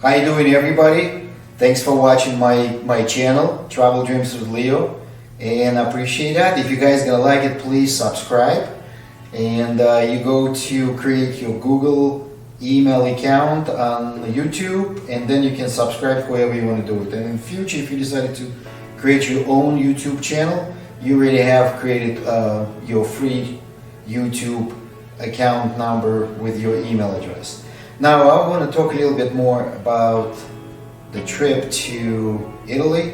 How you doing, everybody? Thanks for watching my channel, Travel Dreams with Leo, and I appreciate that. If you guys gonna like it, please subscribe. And you go to create your Google email account on YouTube, and then you can subscribe whoever you want to do it. And in the future, if you decided to create your own YouTube channel, you already have created your free YouTube account number with your email address. Now I want to talk a little bit more about the trip to Italy,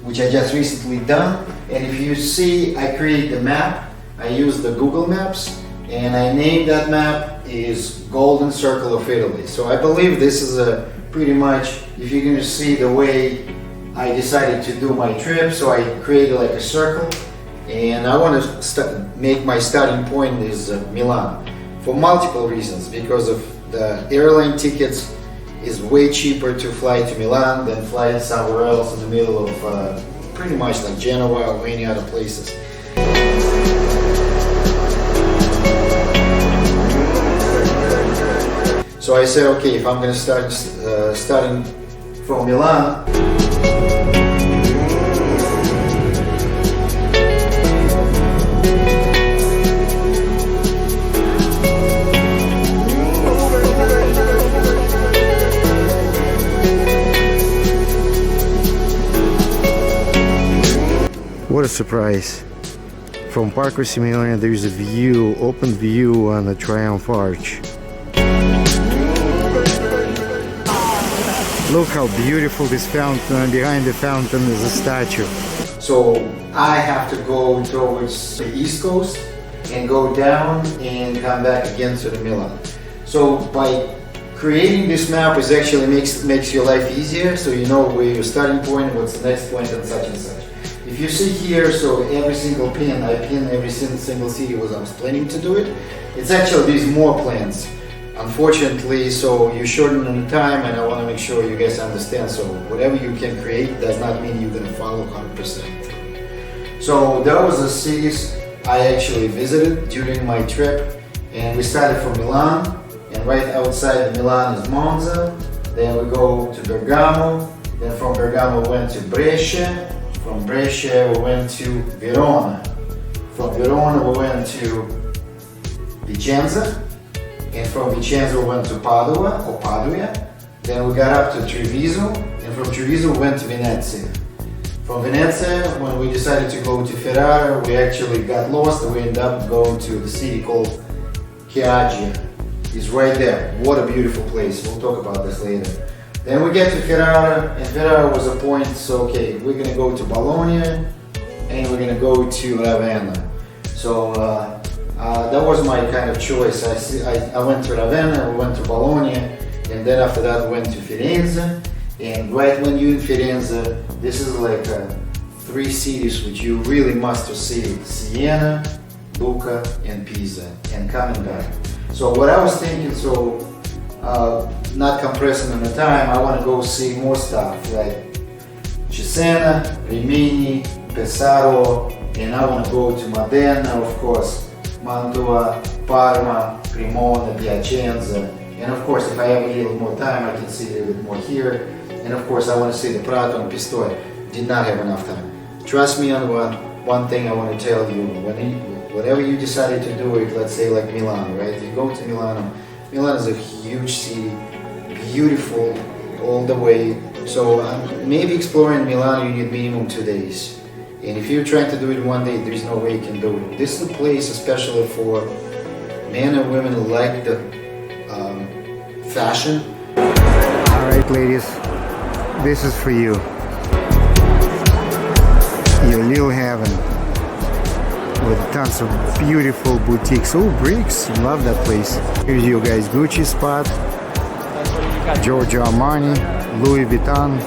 which I just recently done. And if you see, I created the map. I used the Google Maps, and I named that map is Golden Circle of Italy. So I believe this is a pretty much, if you're going to see the way I decided to do my trip, so I created like a circle, and I want to make my starting point is Milan for multiple reasons. Because of the airline tickets is way cheaper to fly to Milan than fly somewhere else in the middle of pretty much like Genoa or any other places. So I said, okay, if I'm going to start starting from Milan, what a surprise! From Parco Simeone there is a view, open view on the Triumph Arch. Look how beautiful this fountain, and behind the fountain is a statue. So I have to go towards the east coast and go down and come back again to the Milan. So by creating this map is actually makes your life easier, so you know where your starting point, what's the next point, and such and such. If you see here, so every single pin, I pin every single city was I was planning to do it. It's actually these more plans. Unfortunately, so you shorten the time, and I want to make sure you guys understand. So whatever you can create does not mean you're going to follow 100%. So that was the cities I actually visited during my trip, and we started from Milan, and right outside Milan is Monza. Then we go to Bergamo. Then from Bergamo we went to Brescia. From Brescia we went to Verona. From Verona we went to Vicenza. And from Vicenza we went to Padua or Padua. Then we got up to Treviso, and from Treviso we went to Venezia. From Venezia, when we decided to go to Ferrara, we actually got lost, and we ended up going to the city called Chioggia. It's right there. What a beautiful place. We'll talk about this later. Then we get to Ferrara, and Ferrara was a point, so okay, we're gonna go to Bologna, and we're gonna go to Ravenna. So that was my kind of choice. I went to Ravenna, we went to Bologna, and then after that we went to Firenze. And right when you're in Firenze, this is like 3 cities which you really must see: Siena, Lucca, and Pisa, and coming back. So what I was thinking, so not compressing on the time, I want to go see more stuff like Cesena, Rimini, Pesaro, and I want to go to Modena, of course, Mantua, Parma, Cremona, Piacenza, and of course if I have a little more time I can see a little bit more here, and of course I want to see the Prato and Pistoia. Did not have enough time. Trust me on one thing I want to tell you, whenever you decided to do it, let's say like Milan, right? You go to Milano. Milan is a huge city, beautiful all the way. So maybe exploring Milan you need minimum 2 days. And if you're trying to do it one day, there's no way you can do it. This is a place especially for men and women who like the fashion. Alright ladies, this is for you. Your little heaven with tons of beautiful boutiques. Oh, bricks, love that place. Here's your guys' Gucci spot, Giorgio Armani, Louis Vuitton,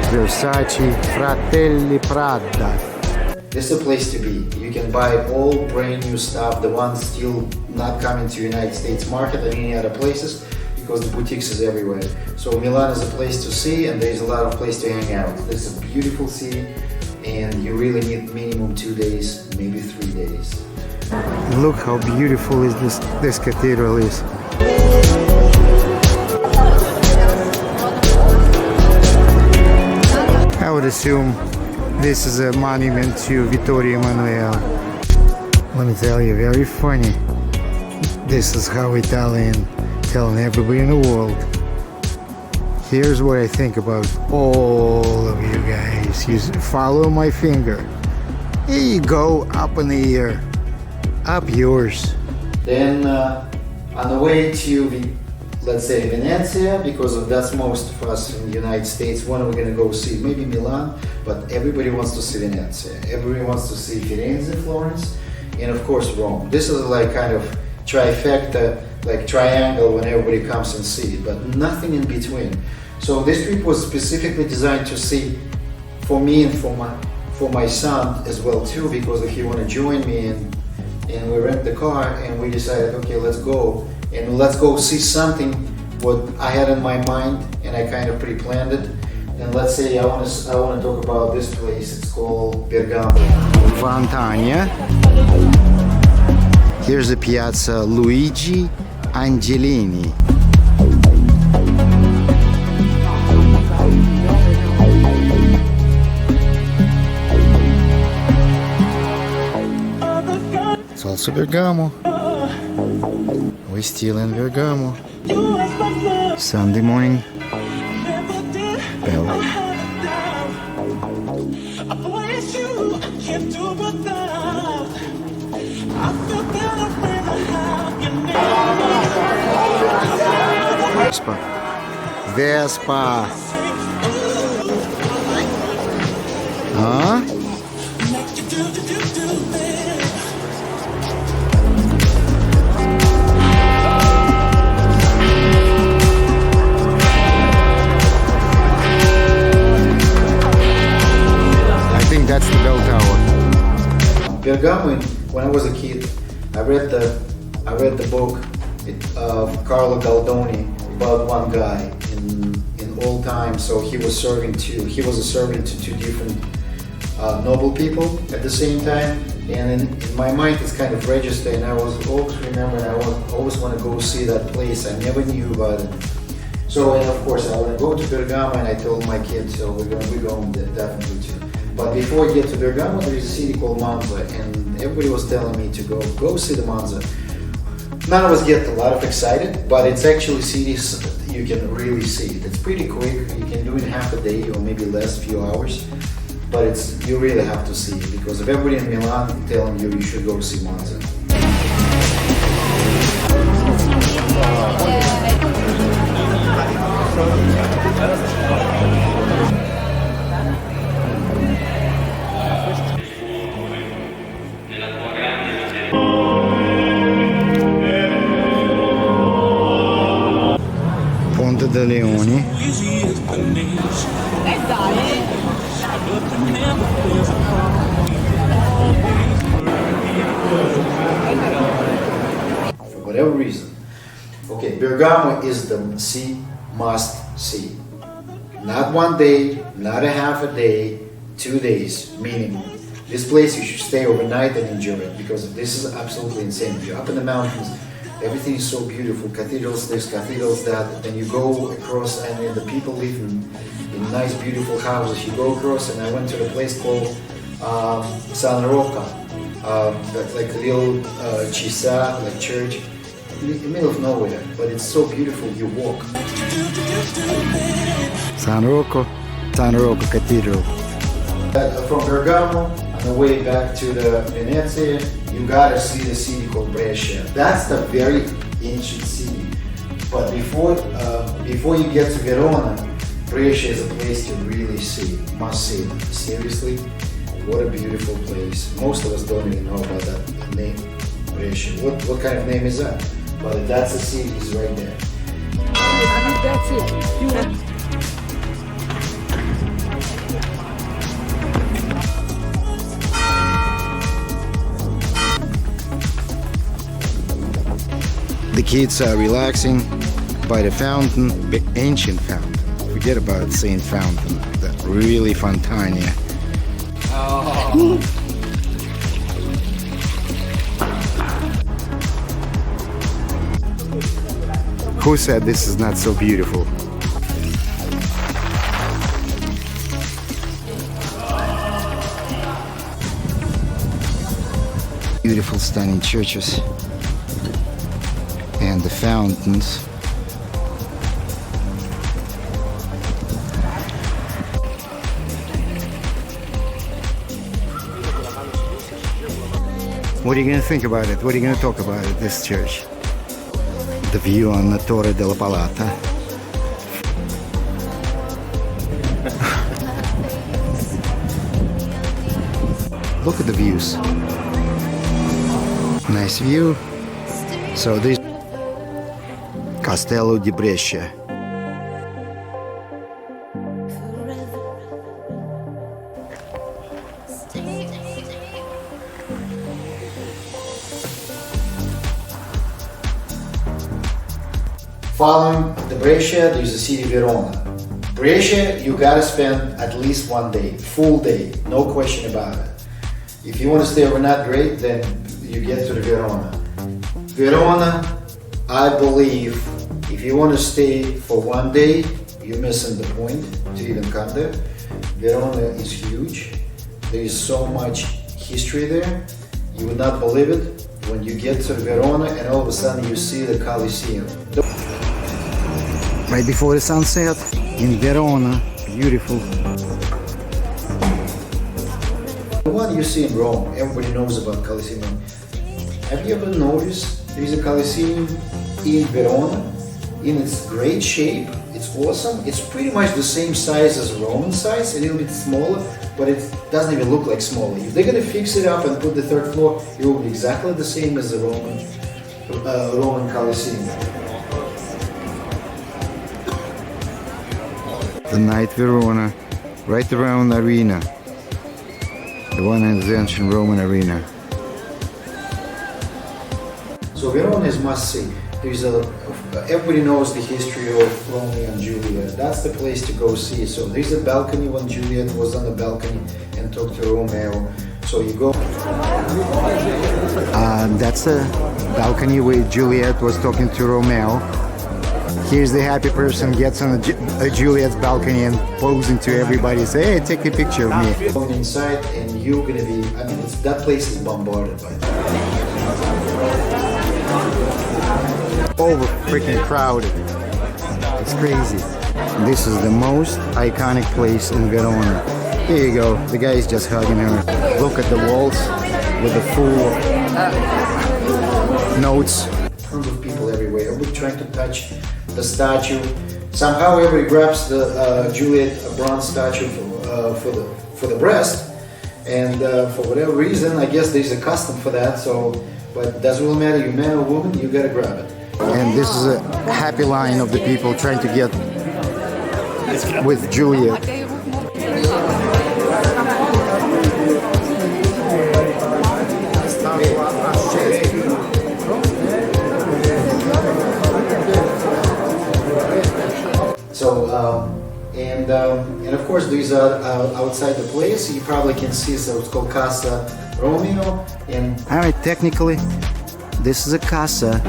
Versace, Fratelli Prada. This is a place to be. You can buy all brand new stuff, the ones still not coming to United States market and any other places, because the boutiques is everywhere. So Milan is a place to see, and there's a lot of place to hang out. This is a beautiful city, and you really need minimum 2 days, maybe 3 days. Look how beautiful is this cathedral is. I would assume this is a monument to Vittorio Emanuele. Let me tell you, very funny. This is how Italian telling everybody in the world. Here's what I think about all of you guys. You follow my finger. Here you go, up in the air. Up yours. Then on the way to, let's say, Venezia, because that's most of us in the United States, when are we going to go see? Maybe Milan, but everybody wants to see Venezia. Everybody wants to see Firenze, Florence, and of course Rome. This is like kind of trifecta, like triangle when everybody comes and see it, but nothing in between. So this trip was specifically designed to see for me and for my son as well too, because he wanted to join me, and we rent the car and we decided, okay, let's go see something what I had in my mind, and I kind of pre-planned it. And let's say I want to talk about this place. It's called Bergamo. Fontana. Here's the Piazza Luigi Angelini. It's also Bergamo. We're still in Bergamo. Sunday morning. Bell. Vespa. Huh? I think that's the bell tower. Bergamo, when I was a kid, I read the book of Carlo Galdoni about one guy in old times. So he was a servant to two different noble people at the same time. And in my mind, it's kind of registered. And I was always remembering, I always want to go see that place. I never knew about it. So, and of course, I want to go to Bergamo, and I told my kids, so we're going definitely to. But before we get to Bergamo, there is a city called Monza, and everybody was telling me to go see the Monza. None of us get a lot of excited, but it's actually cities you can really see it. It's pretty quick. You can do it in half a day or maybe less, few hours. But you really have to see it, because if everybody in Milan telling you should go see Monza. Ponte dei Leoni. For whatever reason. Okay, Bergamo is the must see. Not one day, not a half a day, 2 days minimum. This place you should stay overnight and enjoy it, because this is absolutely insane. You're up in the mountains, everything is so beautiful. Cathedrals, there's cathedrals that, then you go across, and the people live in nice, beautiful houses. You go across, and I went to a place called San Rocca, like a little chisa, like church, in the middle of nowhere, but it's so beautiful. You walk. San Rocco Cathedral. From Bergamo, on the way back to the Venezia, you gotta see the city called Brescia. That's the very ancient city. But before you get to Verona, Brescia is a place to really see, must see. Seriously, what a beautiful place. Most of us don't even know about that name, Brescia. What kind of name is that? But that's the city, it's right there. That's it. The kids are relaxing by the fountain, the ancient fountain. Forget about Saint Fountain, that really Fontana. Oh. Who said this is not so beautiful? beautiful, stunning churches and the fountains. What are you going to think about it? What are you going to talk about it, this church? The view on the Torre della Palata. Look at the views. Nice view. So this Castello di Brescia. Following the Brescia, there's the city Verona. Brescia, you gotta spend at least one day, full day, no question about it. If you want to stay overnight, great, then you get to the Verona. Verona, I believe, if you want to stay for one day, you're missing the point to even come there. Verona is huge. There is so much history there. You would not believe it when you get to Verona and all of a sudden you see the Colosseum. Right before the sunset in Verona, beautiful. The one you see in Rome, everybody knows about Colosseum. Have you ever noticed there is a Colosseum in Verona in its great shape? It's awesome. It's pretty much the same size as Roman size, a little bit smaller, but it doesn't even look like smaller. If they're gonna fix it up and put the third floor, it will be exactly the same as the Roman Colosseum. The night Verona, right around the arena, the one in the ancient Roman arena. So Verona is must see. Everybody knows the history of Romeo and Juliet. That's the place to go see. So there's a balcony when Juliet was on the balcony and talked to Romeo. So you go. That's the balcony where Juliet was talking to Romeo. Here's the happy person gets on a Juliet's balcony and posing to everybody, say, hey, take a picture of me. Going inside and you're gonna be, I mean, that place is bombarded by that. Over freaking crowded. It's crazy. This is the most iconic place in Verona. Here you go, the guy is just hugging her. Look at the walls with the full notes. Tons of people everywhere. Everybody trying to touch the statue. Somehow everybody grabs the Juliet bronze statue for the breast, and for whatever reason, I guess there's a custom for that. So, but it doesn't really matter. You man or woman, you gotta grab it. And this is a happy line of the people trying to get with Juliet. So, and of course, these are outside the place. You probably can see, so it's called Casa Romeo. And all right, technically, this is a casa,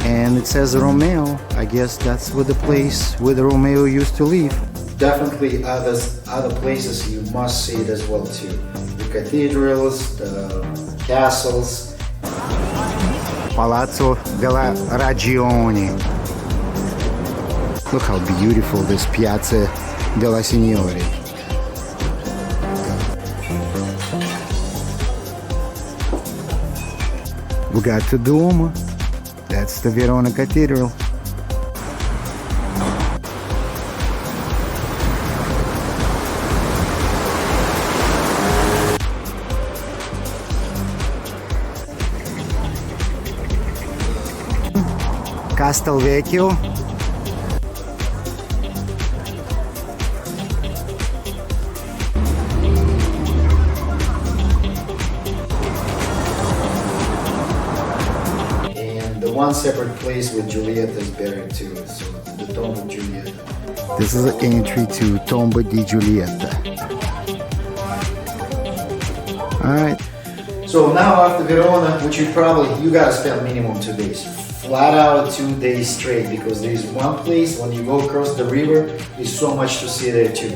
and it says Romeo. I guess that's where the place where the Romeo used to live. Definitely, other places you must see it as well too. The cathedrals, the castles. Palazzo della Ragione. Look how beautiful this Piazza della Signori. We got the Duomo. That's the Verona Cathedral. Castelvecchio. One separate place where Juliet is buried too, so the tomb of Juliet. This is the entry to Tomba di Giulietta. Alright. So now after Verona, which you gotta spend minimum 2 days. Flat out 2 days straight, because there's one place when you go across the river, there's so much to see there too.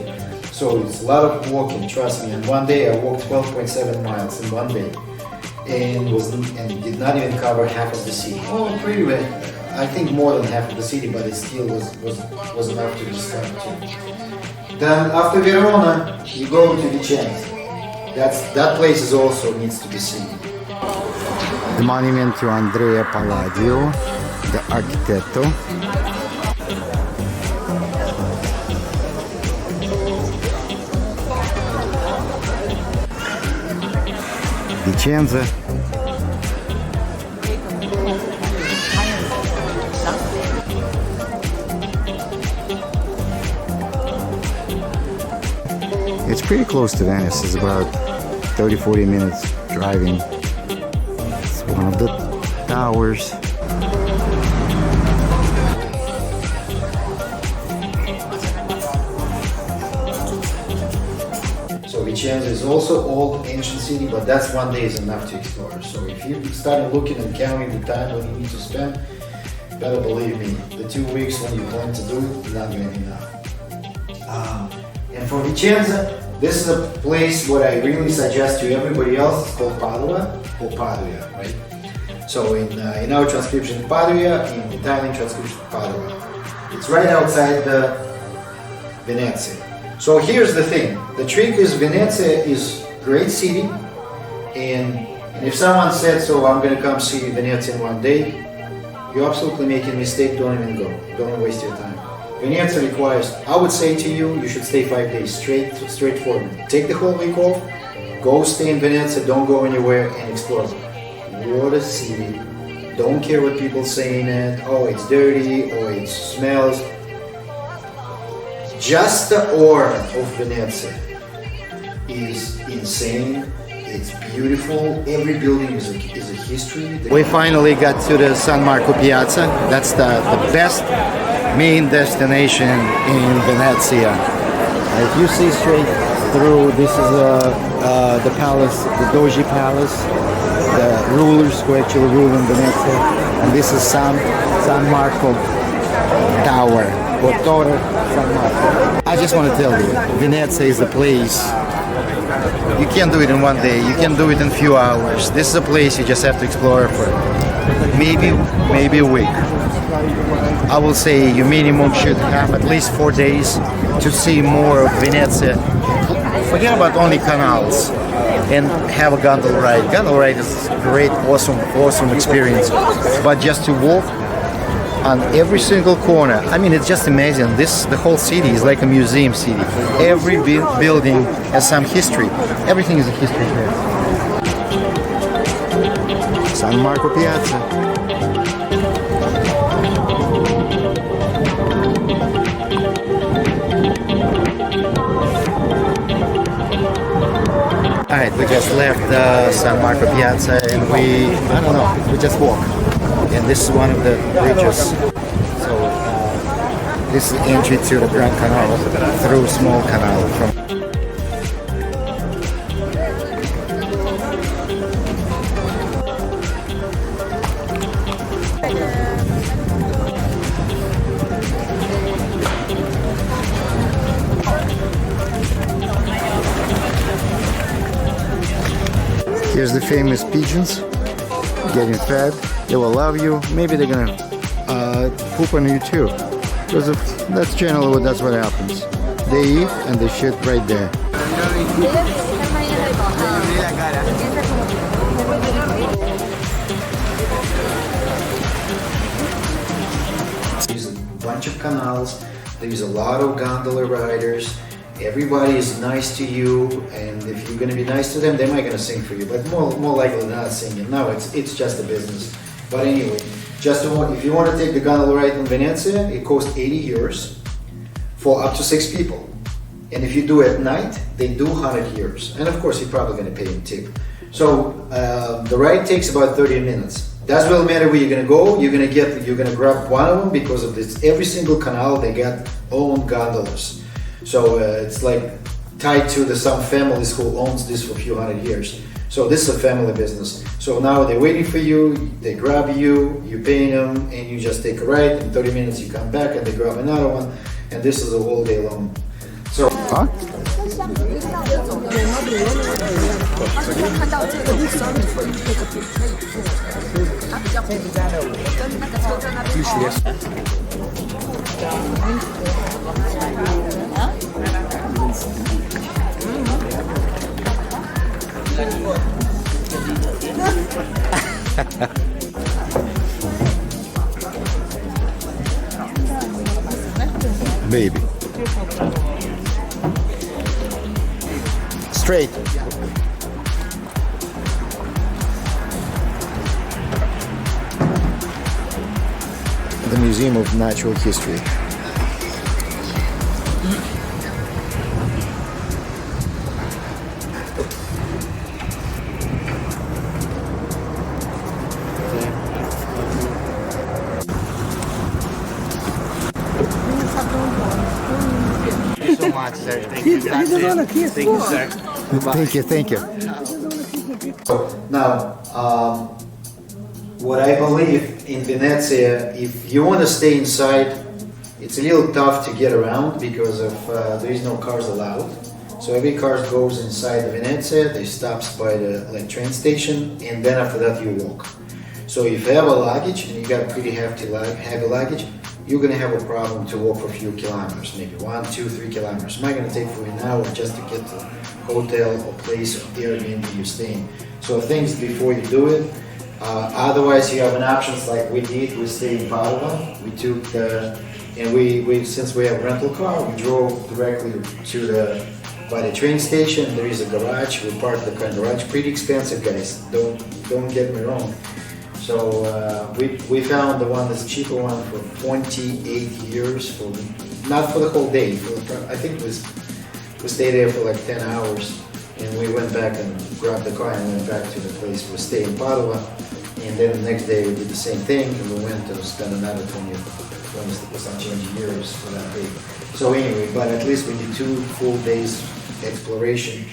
So it's a lot of walking, trust me. And one day I walked 12.7 miles in one day. and did not even cover half of the city. Oh, pretty well. I think more than half of the city, but it still was enough to describe too. Then after Verona, you go to Vicenza. That place is also needs to be seen. The monument to Andrea Palladio, the architetto. Vicenza. It's pretty close to Venice. It's about 30-40 minutes driving. It's one of the towers. So Vicenza is also old ancient city, but that's one day is enough to explore. So if you start looking and counting the time when you need to spend, better believe me, the 2 weeks when you plan to do it, not going to be enough. And for Vicenza, this is a place what I really suggest to everybody else. It's called Padua or Padua, right? So in our transcription, Padua, in Italian transcription, Padua. It's right outside the Venezia. So here's the thing. The trick is Venezia is great city, and if someone said, so I'm going to come see Venezia in one day, you're absolutely making a mistake. Don't even go. Don't waste your time. Venezia requires, I would say to you, you should stay 5 days straightforward. Take the whole week off, go stay in Venezia, don't go anywhere and explore. What a city. Don't care what people saying it, oh it's dirty, or it smells. Just the aura of Venezia is insane. It's beautiful. Every building is a history. We finally got to the San Marco Piazza. That's the best main destination in Venezia. If you see straight through, this is the palace, the Doge Palace, the rulers who actually rule in Venezia, and this is San Marco Tower, or Torre San Marco. I just want to tell you, Venezia is a place. You can't do it in one day. You can do it in a few hours. This is a place you just have to explore for maybe a week. I will say you minimum should have at least 4 days to see more of Venezia. Forget about only canals and have a gondola ride. Gondola ride is a great, awesome experience. But just to walk on every single corner, I mean, it's just amazing. The whole city is like a museum city. Every building has some history. Everything is a history here. San Marco Piazza. Alright, we just left San Marco Piazza and we just walk. And this is one of the bridges. So this is entry to the Grand Canal through small canal. Here's the famous pigeons getting fed. They will love you. Maybe they're gonna poop on you too. Because that's generally that's what happens. They eat and they shit right there. There's a bunch of canals. There's a lot of gondola riders. Everybody is nice to you, and if you're gonna be nice to them, they might gonna sing for you. But more likely than not singing. No, it's just a business. But anyway, if you want to take the gondola ride in Venezia, it costs 80 euros for up to 6 people. And if you do it at night, they do 100 euros. And of course, you're probably gonna pay them tip. So the ride takes about 30 minutes. Doesn't really matter where you're gonna go. You're gonna grab one of them because of this. Every single canal they got own gondolas. So it's like tied to some families who owns this for a few hundred years. So this is a family business. So now they're waiting for you, they grab you, you pay them, and you just take a ride. In 30 minutes you come back and they grab another one, and this is a whole day long. So. Huh? 而且我看到这个，sorry for you take a picture，它比较跟那个车站那边哦。Baby. Straight. The Museum of Natural History. Thank you so much, sir. Thank you. That's it. Thank you, sir. Thank you. Now, what I believe in Venezia, if you want to stay inside, it's a little tough to get around because of there is no cars allowed. So every car goes inside Venezia, they stops by the train station, and then after that you walk. So if you have a luggage and you got pretty heavy luggage, you're gonna have a problem to walk for a few kilometers, maybe 1, 2, 3 kilometers. It might gonna take for an hour just to get to the hotel or place or Airbnb you're staying. So things before you do it. Otherwise, you have an options like we did. We stayed in Padua. We took and we since we have a rental car, we drove directly to by the train station. There is a garage. We parked the car in the garage. Pretty expensive, guys. Don't get me wrong. So we found the one that's cheaper one for 28 years for not for the whole day. I think it was we stayed there for like 10 hours, and we went back and grabbed the car and went back to the place we stayed in Padua. And then the next day we did the same thing, and we went to spend another 20 years for that day. So anyway, but at least we did 2 full days exploration,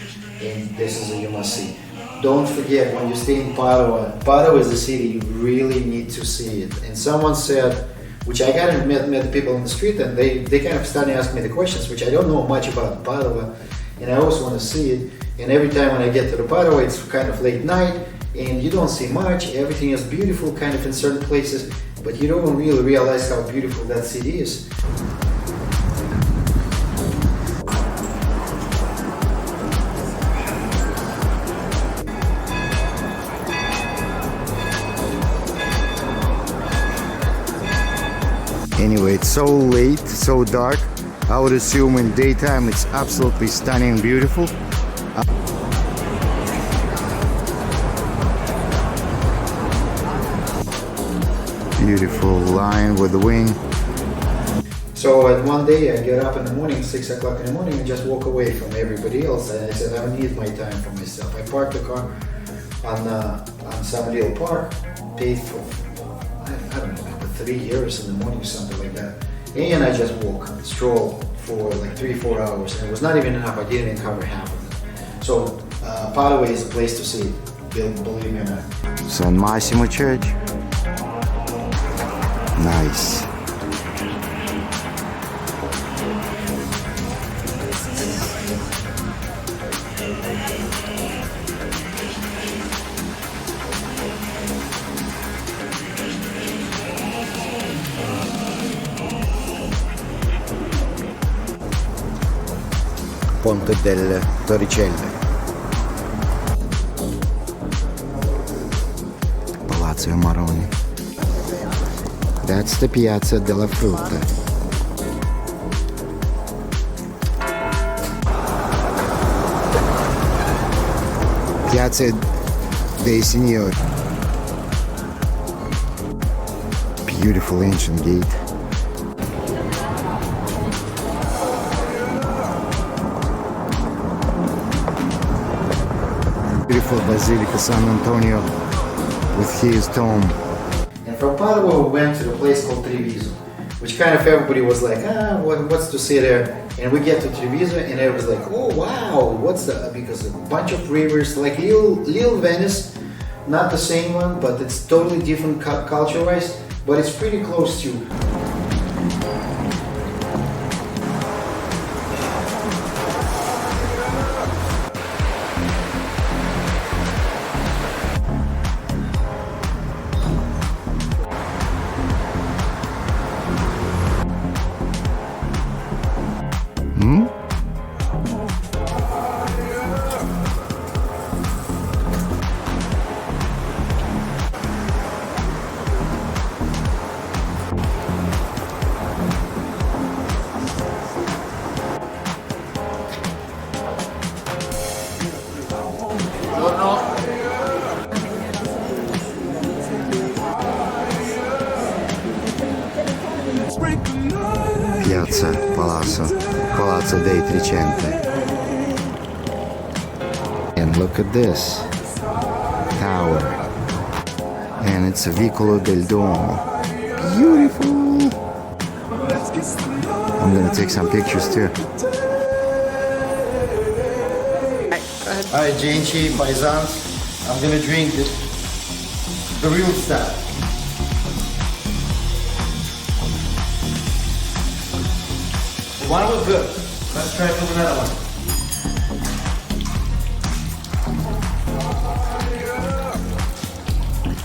and this is a you must see. Don't forget, when you stay in Padua, Padua is a city you really need to see it. And someone said, which I kind of met the people on the street, and they kind of started asking me the questions, which I don't know much about Padua, and I also want to see it. And every time when I get to the Padua, it's kind of late night, and you don't see much. Everything is beautiful, kind of in certain places, but you don't really realize how beautiful that city is. Anyway, it's so late, so dark. I would assume in daytime it's absolutely stunning and beautiful. Beautiful line with the wing. So one day I get up in the morning, 6 o'clock in the morning, and just walk away from everybody else. And I said, I need my time for myself. I parked the car on some little park, paid for, I don't know, 3 years in the morning, something like that. And I just stroll for like 3-4 hours. And it was not even enough. I didn't even cover half of it. So Padua is a place to see. Believe me, man. San Massimo Church. Nice. Ponte delle Torricelle. Palazzo Maroni. That's the Piazza della Frutta. Piazza dei Signori. Beautiful ancient gate. Beautiful Basilica San Antonio with his tomb. And from Padua we went to the place called Treviso, which kind of everybody was like, what's to see there? And we get to Treviso and everybody's like, oh wow, what's that? Because a bunch of rivers, like little Venice, not the same one, but it's totally different culture-wise, but it's pretty close to. Palazzo dei Trecento. And look at this tower. And it's a Vicolo del Duomo. Beautiful. I'm gonna take some pictures too. Alright, Genci, paisans, I'm gonna drink the real stuff. One was good. Let's try with another one.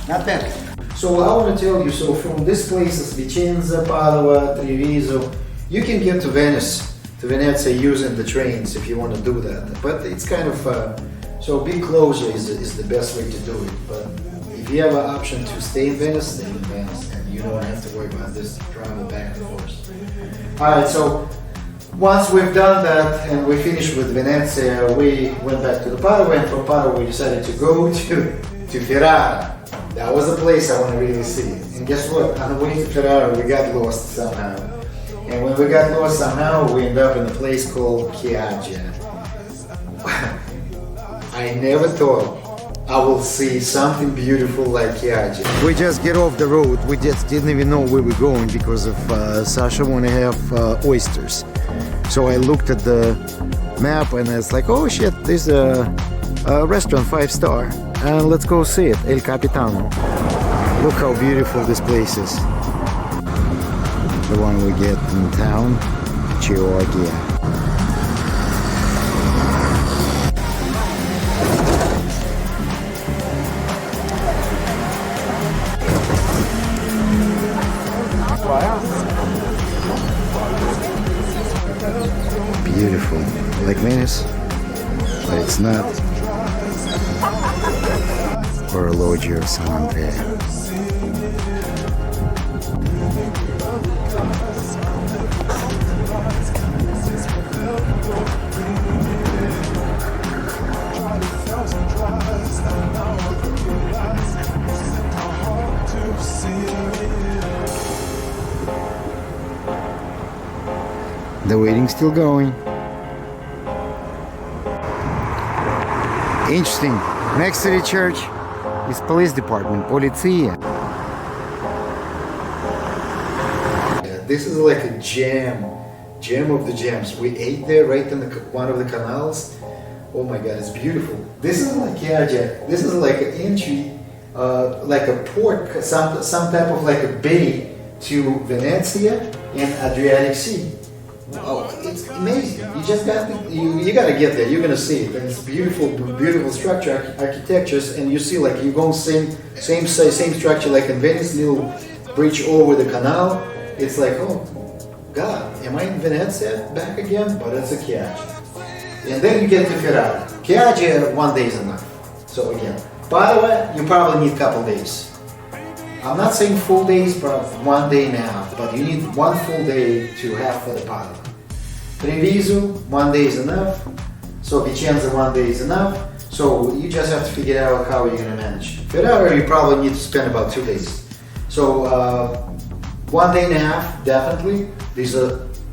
Not bad. So I want to tell you, so from this places, Vicenza, Padua, Treviso, you can get to Venice, to Venezia using the trains if you want to do that. But it's kind of, so being closer is the best way to do it. But if you have an option to stay in Venice, stay in Venice, and you don't have to worry about this driving back and forth. Alright, so once we've done that and we finished with Venezia, we went back to the Padua, and from Padua we decided to go to Ferrara. That was the place I want to really see. And guess what? On the way to Ferrara, we got lost somehow. And when we got lost somehow, we ended up in a place called Chioggia. I never thought I will see something beautiful like Chioggia. We just get off the road. We just didn't even know where we're going because of Sasha want to have oysters. So I looked at the map and it's like, oh shit, there's a restaurant 5-star. And let's go see it, El Capitano. Look how beautiful this place is. The one we get in town, Chioggia. Beautiful, like Venice, but it's not. Orologio San Andrea. The waiting's still going. Interesting. Next to the church is police department, Polizia. This is like a jam of the jams. We ate there right in one of the canals. Oh my god, it's beautiful. This is like Chioggia. This is like an entry, like a port, some type of like a bay to Venezia and Adriatic Sea. Oh, it's amazing. You just got you got to get there. You're gonna see it, and it's beautiful, beautiful structure, architectures, and you see like you're going same structure like in Venice, little bridge over the canal. It's like, oh God, am I in Venezia back again? But it's a Chioggia, and then you get to Ferrara. Chioggia, 1 day is enough. So again, Padua, you probably need a couple days. I'm not saying full days, but 1 day now. But you need 1 full day to have for the Padua. Treviso, 1 day is enough. So Vicenza, 1 day is enough. So you just have to figure out how you're gonna manage. Ferrara, you probably need to spend about 2 days. So 1 day and a half, definitely. There's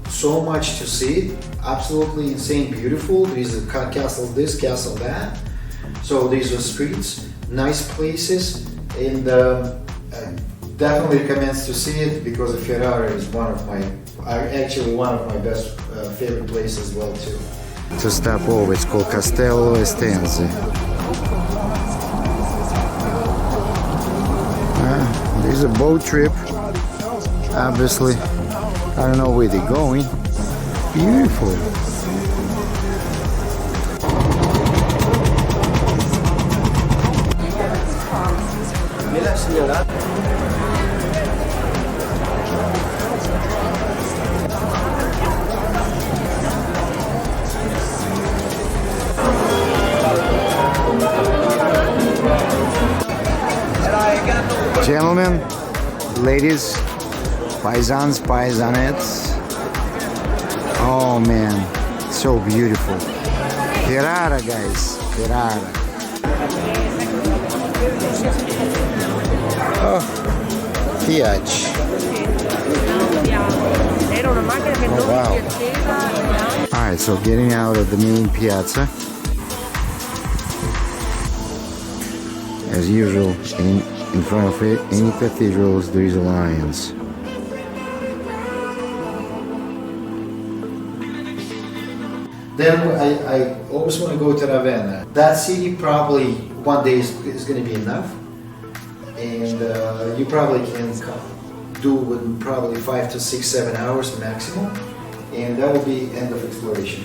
so much to see. Absolutely insane, beautiful. There's a castle this, castle that. So these are streets, nice places, and definitely recommends to see it because Ferrara is one of my best favorite places as well too. To stop over, it's called Castello Estense. There's a boat trip. Obviously, I don't know where they're going. Beautiful. Gentlemen, ladies, paisans, paisanettes. Oh man, so beautiful. Ferrara, guys, Ferrara. Oh, Chioggia. Oh, wow. Alright, so getting out of the main piazza. As usual, in front of any cathedrals there is a lions. Then I always want to go to Ravenna. That city probably one day is going to be enough, and you probably can do with probably 5 to 6, 7 hours maximum, and that will be end of exploration.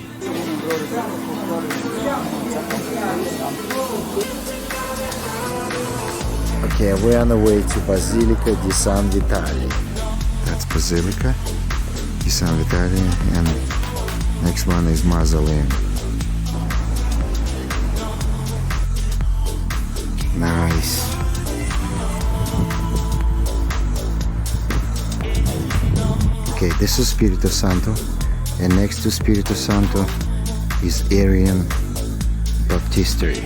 Okay, we're on the way to Basilica di San Vitale. That's Basilica di San Vitale, and next one is Mausoleum. Nice. Okay, this is Spirito Santo, and next to Spirito Santo is Arian Baptistery.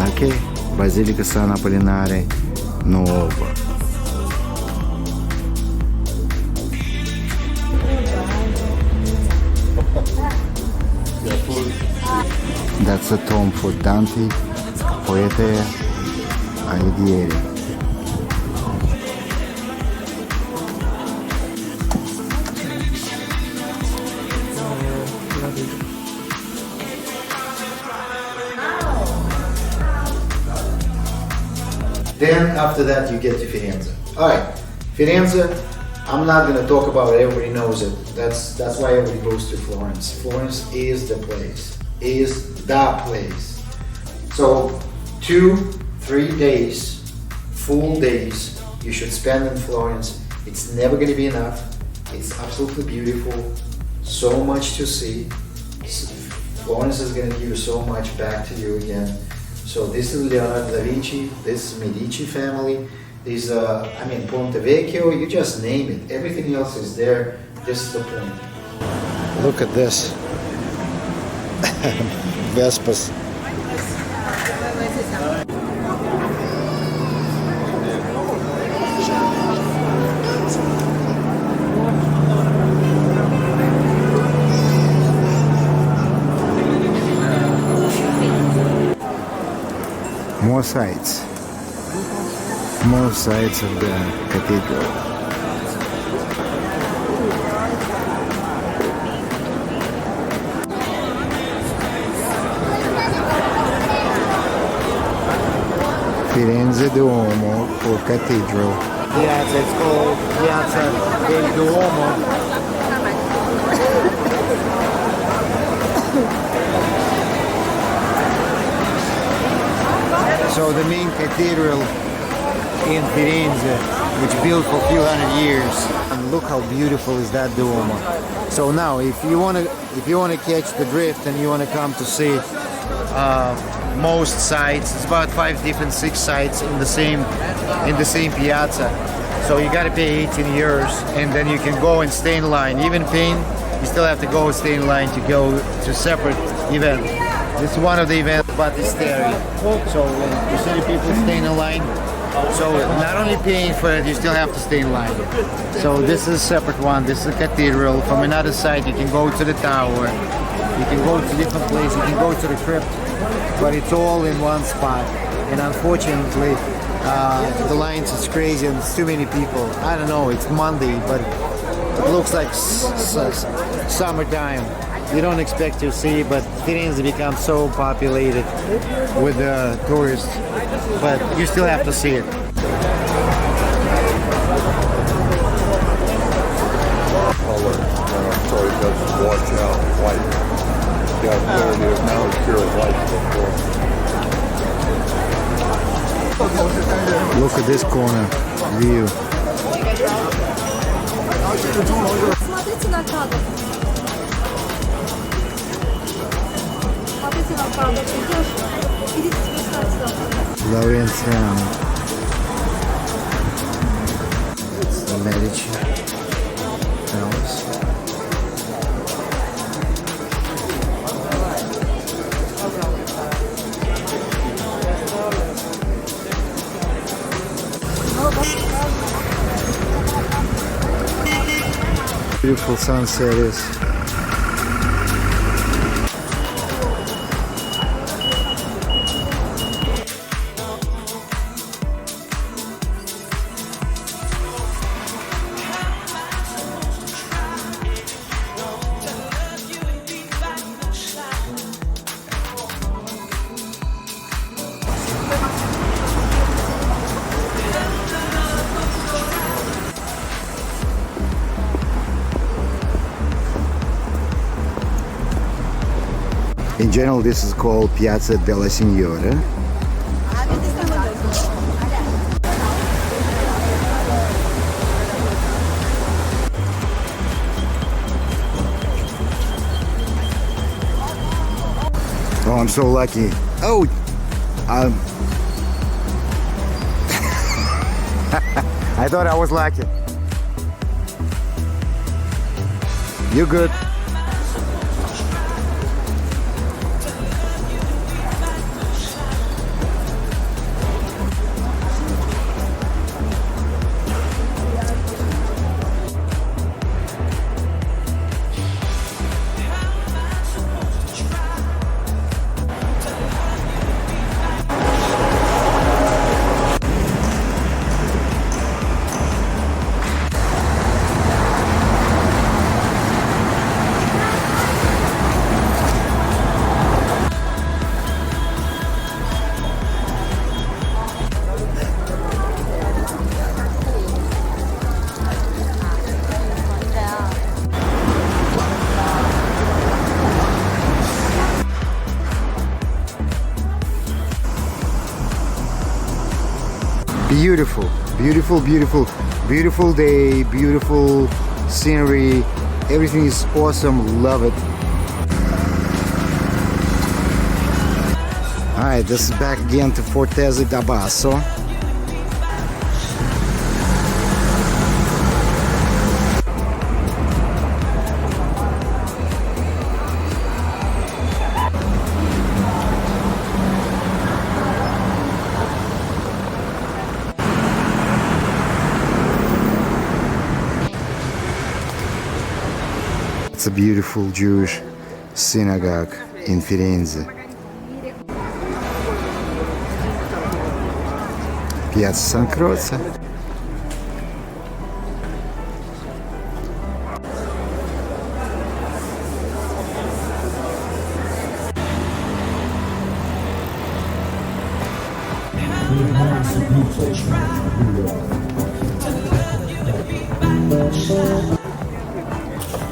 Okay, Basilica San Apollinare Nuova. That's a tomb for Dante, Poeta Alighieri. Then after that you get to Firenze. Alright, Firenze, I'm not gonna talk about it, everybody knows it. That's why everybody goes to Florence. Florence is the place. So 2-3 days, full days, you should spend in Florence. It's never gonna be enough. It's absolutely beautiful, so much to see. Florence is gonna give you so much back to you again. So this is Leonardo da Vinci, this is Medici family, these Ponte Vecchio, you just name it. Everything else is there. This is the point. Look at this. Vespas. More sites of the cathedral. Firenze Duomo or Cathedral. Piazza, it's called Piazza del Duomo. So the main cathedral in Firenze, which built for a few hundred years, and look how beautiful is that Duomo. So now, if you want to catch the drift and you want to come to see most sites, it's about 6 sites in the same piazza. So you got to pay 18 euros, and then you can go and stay in line. Even paying, you still have to go stay in line to go to separate event. This is one of the events, Battistery. So you see the people staying in line. So not only paying for it, you still have to stay in line. So this is a separate one. This is a cathedral. From another side, you can go to the tower. You can go to different places. You can go to the crypt, but it's all in one spot. And unfortunately, the lines is crazy and it's too many people. I don't know. It's Monday, but it looks like summertime. You don't expect to see, but Firenze becomes so populated with tourists, but you still have to see it. Color, so it doesn't wash out white. Yeah, there it is. Now it's pure white before. Look at this corner view. Смотрите на кадр. Смотрите на кадр. Идешь, идите спускаться. Laurenziano. It's the Medici Palace. beautiful sunset is. In general, this is called Piazza della Signora. Oh, I'm so lucky. Oh, I thought I was lucky. You good? Beautiful, beautiful, beautiful, beautiful day, beautiful scenery. Everything is awesome. Love it. Alright, this is back again to Fortezza da Basso. It's a beautiful Jewish synagogue in Firenze. Piazza San Croce.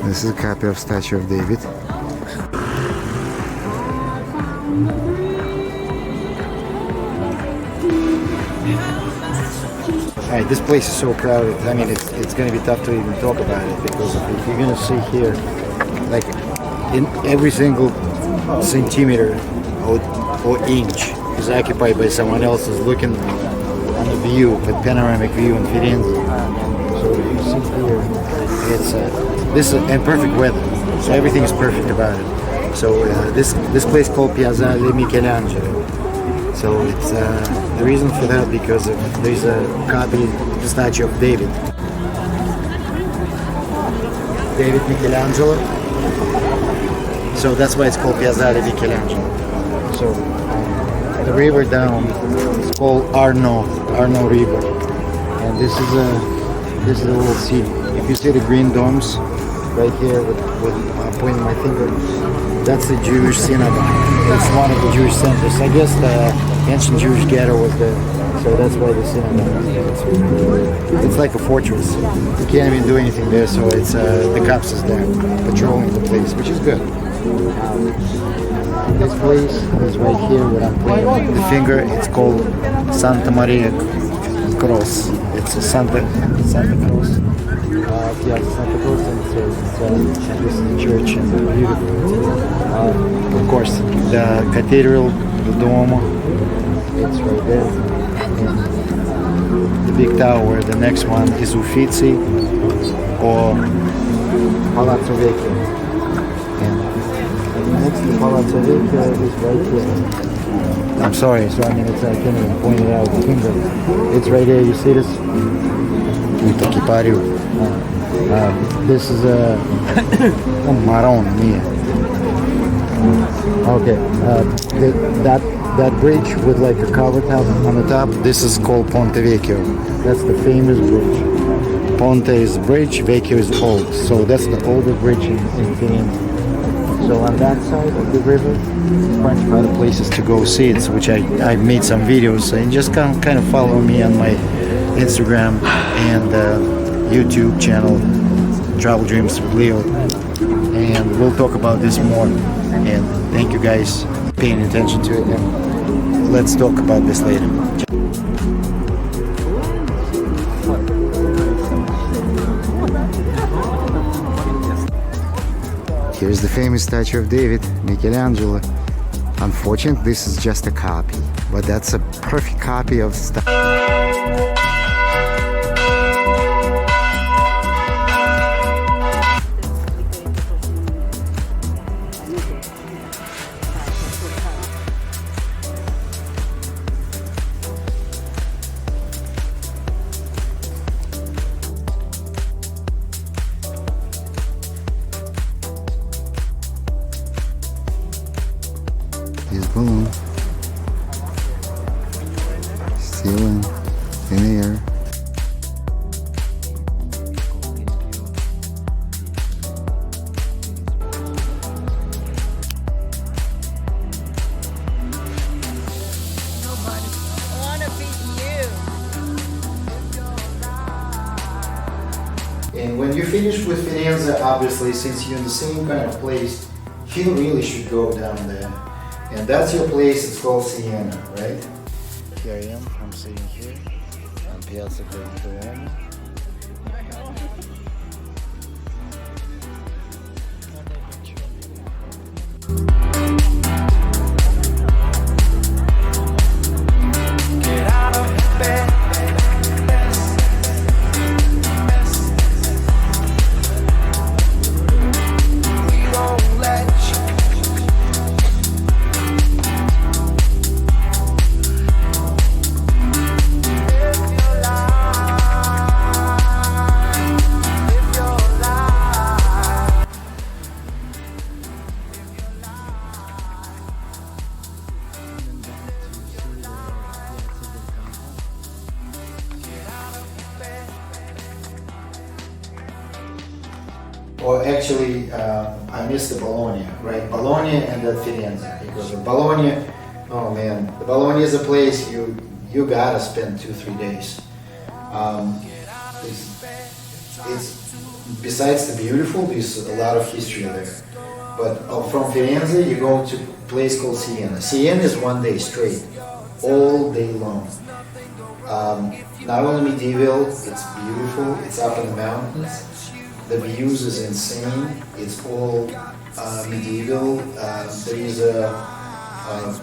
This is a copy of Statue of David. Alright, this place is so crowded. I mean, it's going to be tough to even talk about it because if you're going to see here, like in every single centimeter or inch is occupied by someone else is looking on the view, a panoramic view in Firenze. So if you see here, it's this is and perfect weather, so everything is perfect about it. So this place called Piazza di Michelangelo. So it's the reason for that because there's a copy of the statue of David Michelangelo. So that's why it's called Piazza di Michelangelo. So the river down is called Arno River, and this is a little city. If you see the green domes right here with pointing my finger, that's the Jewish synagogue. It's one of the Jewish centers. I guess the ancient Jewish ghetto was there, so that's why the synagogue. It's like a fortress. You can't even do anything there, so it's the cops is there patrolling the place, which is good. This place is right here where I'm pointing the finger. It's called Santa Maria Cross. It's a Santa Cross. Piazza Santa Croce, and this is the church, and beautiful. Of course, the cathedral, the Duomo, it's right there. And the big tower, the next one is Uffizi or Palazzo Vecchio. And next to Palazzo Vecchio is right here. I'm sorry, so I mean, I can't even point it out with the finger. It's right there, you see this? puta que pariu. This is a Maron minha. Okay, that bridge with like a cover top on the top, this is called Ponte Vecchio. That's the famous bridge. Ponte is bridge, Vecchio is old. So that's the older bridge in Firenze. So on that side of the river, bunch of other places to go see it, which I made some videos. And just kind of follow me on my Instagram and YouTube channel, Travel Dreams with Leo. And we'll talk about this more. And thank you guys for paying attention to it. And let's talk about this later. Here's the famous statue of David, Michelangelo. Unfortunately, this is just a copy, but that's a perfect copy of stuff. His balloon still in the air. I wanna be you. And when you finish with Firenze, obviously, since you're in the same kind of place, you really should go down there. And that's your place, it's called Siena, right? Here I am, I'm sitting here on Piazza Duomo. Or actually, I missed the Bologna, right? Bologna and then Firenze. Because the Bologna, oh man, the Bologna is a place you gotta spend 2-3 days. It's besides the beautiful, there's a lot of history there. But from Firenze, you go to a place called Siena. Siena is 1 day straight, all day long. Not only medieval, it's beautiful. It's up in the mountains. The views is insane. It's all medieval. There is a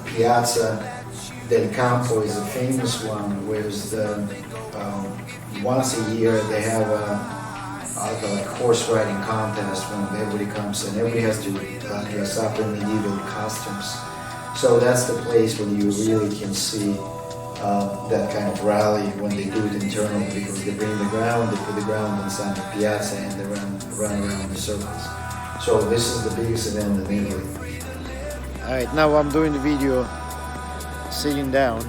Piazza del Campo is a famous one, where once a year they have a horse riding contest when everybody comes and everybody has to dress up in medieval costumes. So that's the place where you really can see that kind of rally when they do it internally, because they bring the ground, they put the ground inside the piazza and they run around in circles. So this is the biggest event in Italy. Alright, now I'm doing the video sitting down.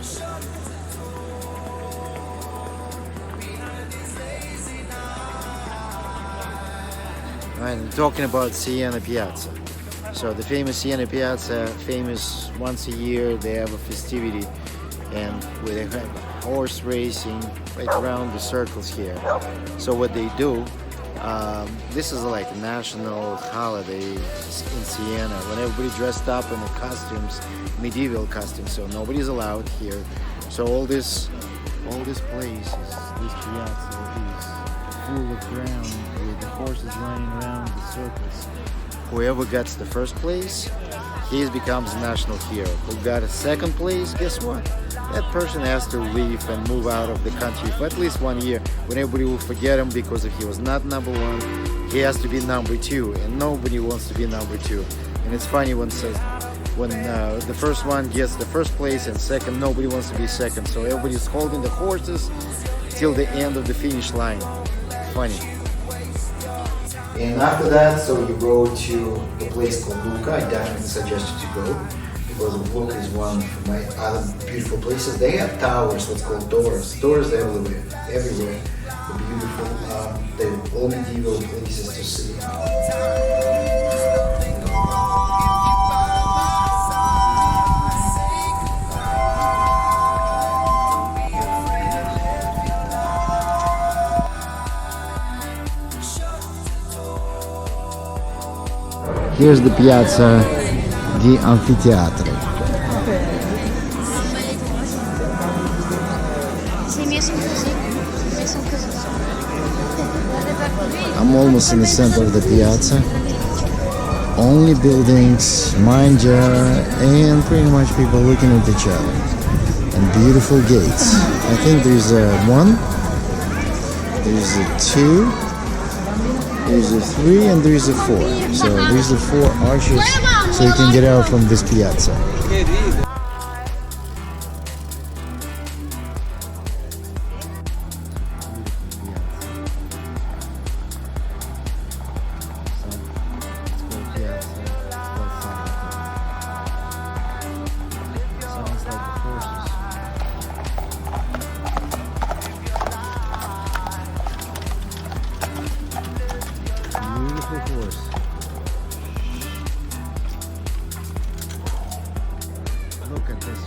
I'm talking about Siena Piazza. So the famous Siena Piazza, famous once a year, they have a festivity and where they have horse racing right around the circles here. So what they do, this is like a national holiday in Siena when everybody dressed up in the costumes, medieval costumes, so nobody's allowed here. So all this place, this piazza is full of ground with the horses running around the circles. Whoever gets the first place, he becomes a national hero. Who got a second place, guess what? That person has to leave and move out of the country for at least 1 year, when everybody will forget him, because if he was not number one, he has to be number two, and nobody wants to be number two. And it's funny when the first one gets the first place and second, nobody wants to be second. So everybody's holding the horses till the end of the finish line. funny. And after that, so you go to a place called Luca. I definitely suggest you to go because Luca is one of my other beautiful places. They have towers, what's called doors. Doors everywhere. They're beautiful. They're all medieval places to see. Here's the Piazza di Anfiteatro. I'm almost in the center of the piazza. Only buildings, mind you, and pretty much people looking at each other. And beautiful gates. I think there's a 1, there's a 2, there's a 3, and there's a 4. So there's the 4 arches so you can get out from this piazza. Look at this.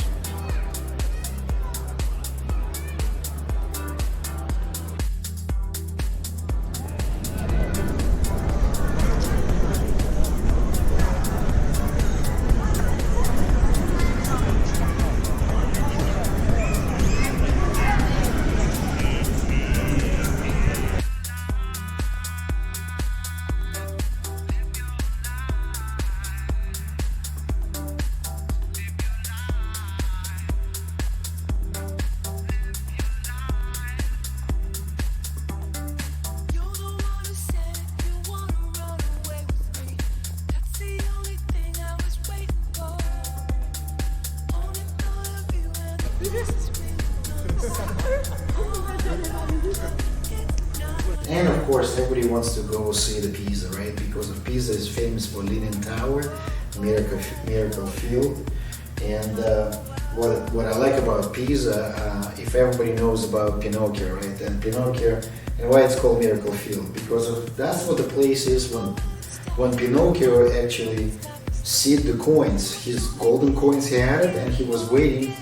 And of course, everybody wants to go see the Pisa, right? Because of Pisa is famous for Leaning Tower, Miracle Field. And what I like about Pisa, if everybody knows about Pinocchio, right? And Pinocchio, and why it's called Miracle Field, because that's what the place is when Pinocchio actually seed the coins, his golden coins he had it, and he was waiting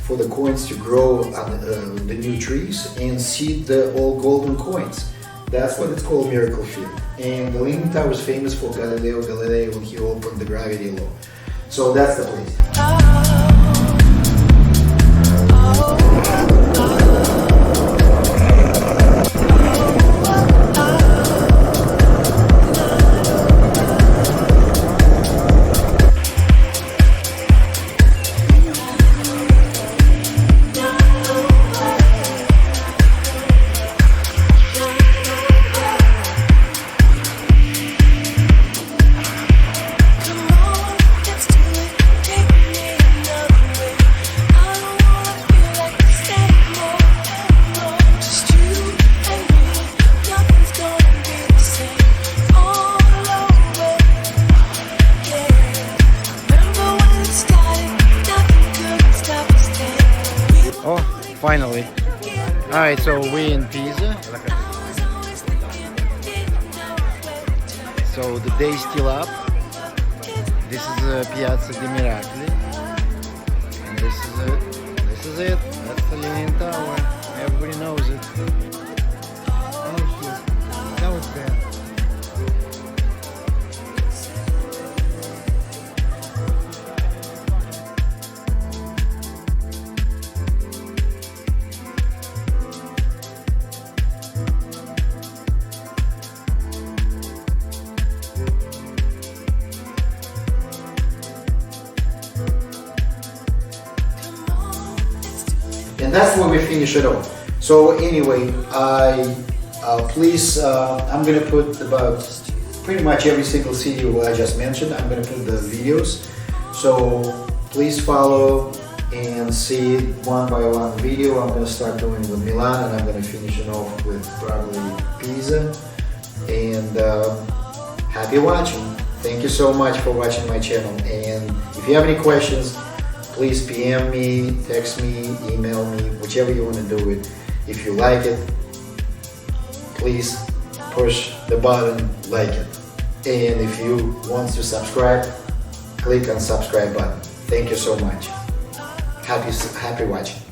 for the coins to grow on the new trees and seed the old golden coins. That's what it's called, Miracle Field. And the Leaning Tower is famous for Galileo Galilei when he opened the gravity law. So that's the place. Oh, finally. Alright, so we're in Pisa. So the day's still up. This is Piazza di Miracoli. And this is it. This is it. That's the Leaning Tower. Everybody knows it. That was bad. And that's where we finish it off. So anyway, I'm gonna put about pretty much every single city I just mentioned. I'm gonna put the videos. So please follow and see it one by one video. I'm gonna start doing with Milan, and I'm gonna finish it off with probably pizza. And happy watching. Thank you so much for watching my channel. And if you have any questions, please PM me, text me, email me, whichever you want to do it. If you like it, please push the button, like it. And if you want to subscribe, click on subscribe button. Thank you so much. Happy watching.